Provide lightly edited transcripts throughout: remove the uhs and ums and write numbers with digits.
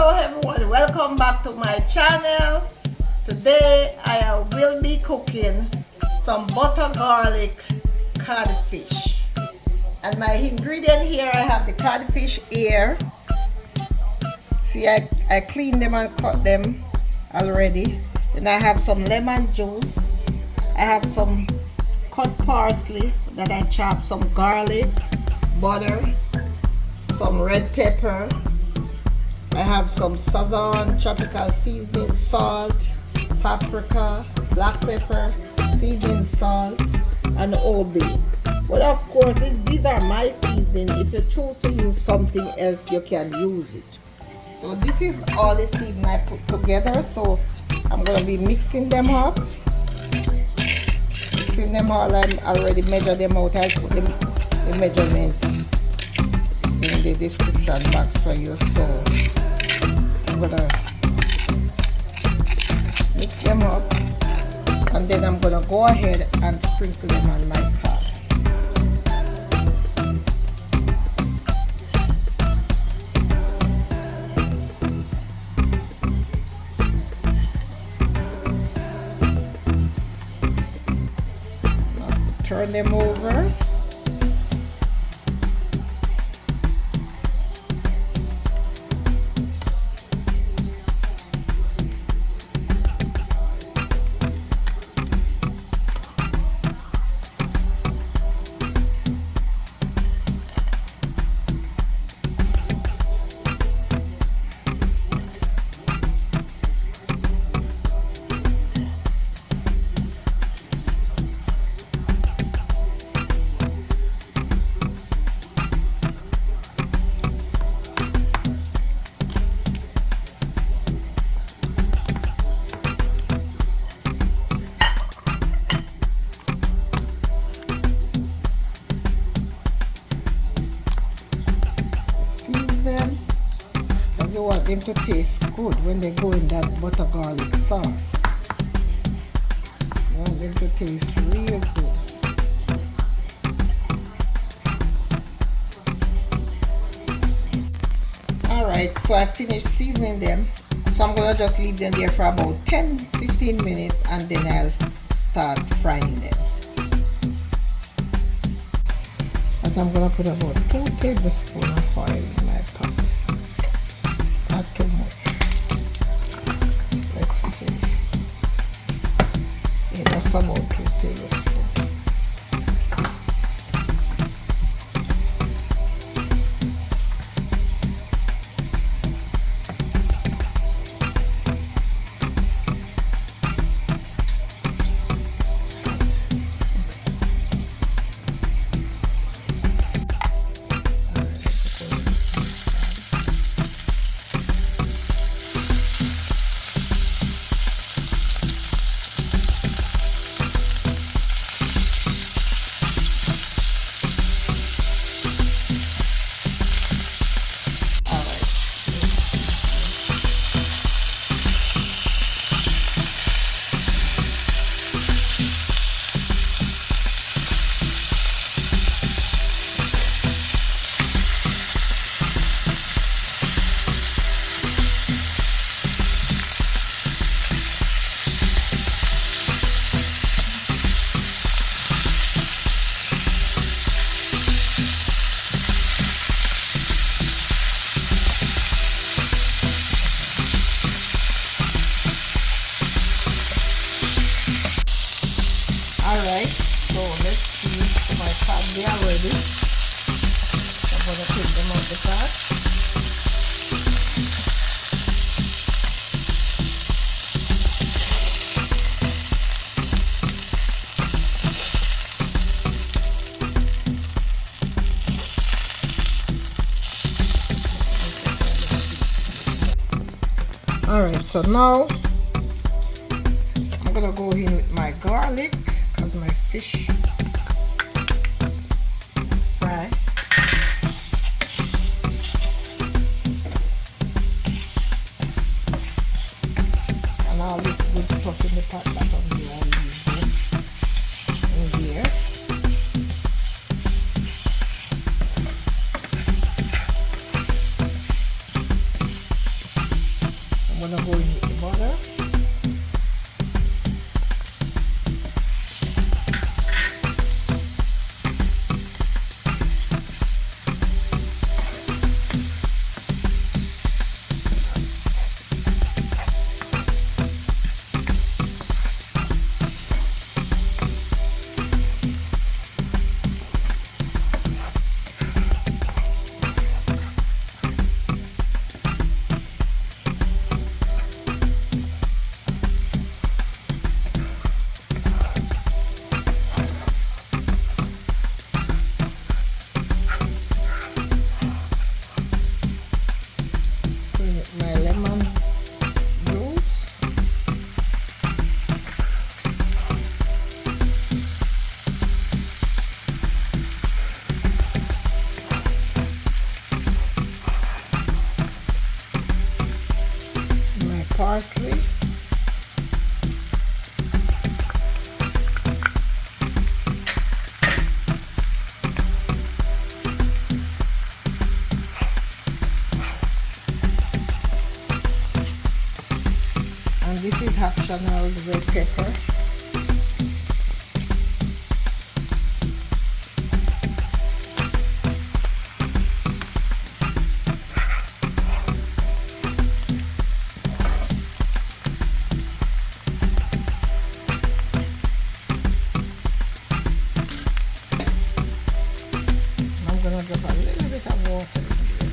Hello everyone, welcome back to my channel. Today I will be cooking some butter garlic codfish. And my ingredient here, I have the codfish here. See, I cleaned them and cut them already. Then I have some lemon juice. I have some cut parsley that I chopped, some garlic, butter, some red pepper. I have some sazon, tropical seasoning, salt, paprika, black pepper, seasoning salt, and Old Bay. Well, of course, these are my seasoning. If you choose to use something else, you can use it. So this is all the seasoning I put together. So I'm going to be mixing them up. Mixing them all. I already measured them out. I put the measurement in the description box for you. So I'm gonna mix them up, and then I'm gonna go ahead and sprinkle them on my pot. Turn them over. You want them to taste good when they go in that butter garlic sauce. You want them to taste real good. Alright, so I finished seasoning them. So I'm going to just leave them there for about 10-15 minutes, and then I'll start frying them. And I'm going to put about 2 tablespoons of oil in my pot. Not too much. Let's see. Yeah, that's about 2 tablespoons. Alright, so let's see my pot. They are ready. I'm going to take them out the pot. Alright, so now I'm going to go in with my garlic. My fish fry. And all this good stuff in the pot that I'm in here. I'm gonna go in with the butter. My lemon juice, my parsley, and this is optional, the red pepper. I'm gonna drop a little bit of water in here.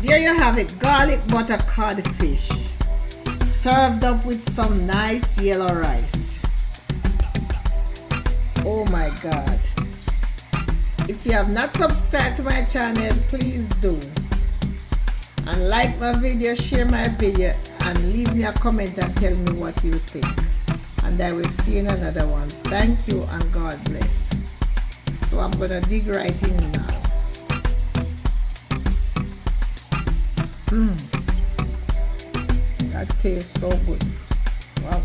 There you have it, garlic butter codfish, served up with some nice yellow rice. Oh my God. If you have not subscribed to my channel, please do. And like my video, share my video, and leave me a comment and tell me what you think. And I will see you in another one. Thank you and God bless. So I'm gonna dig right in now. That tastes so good. Wow.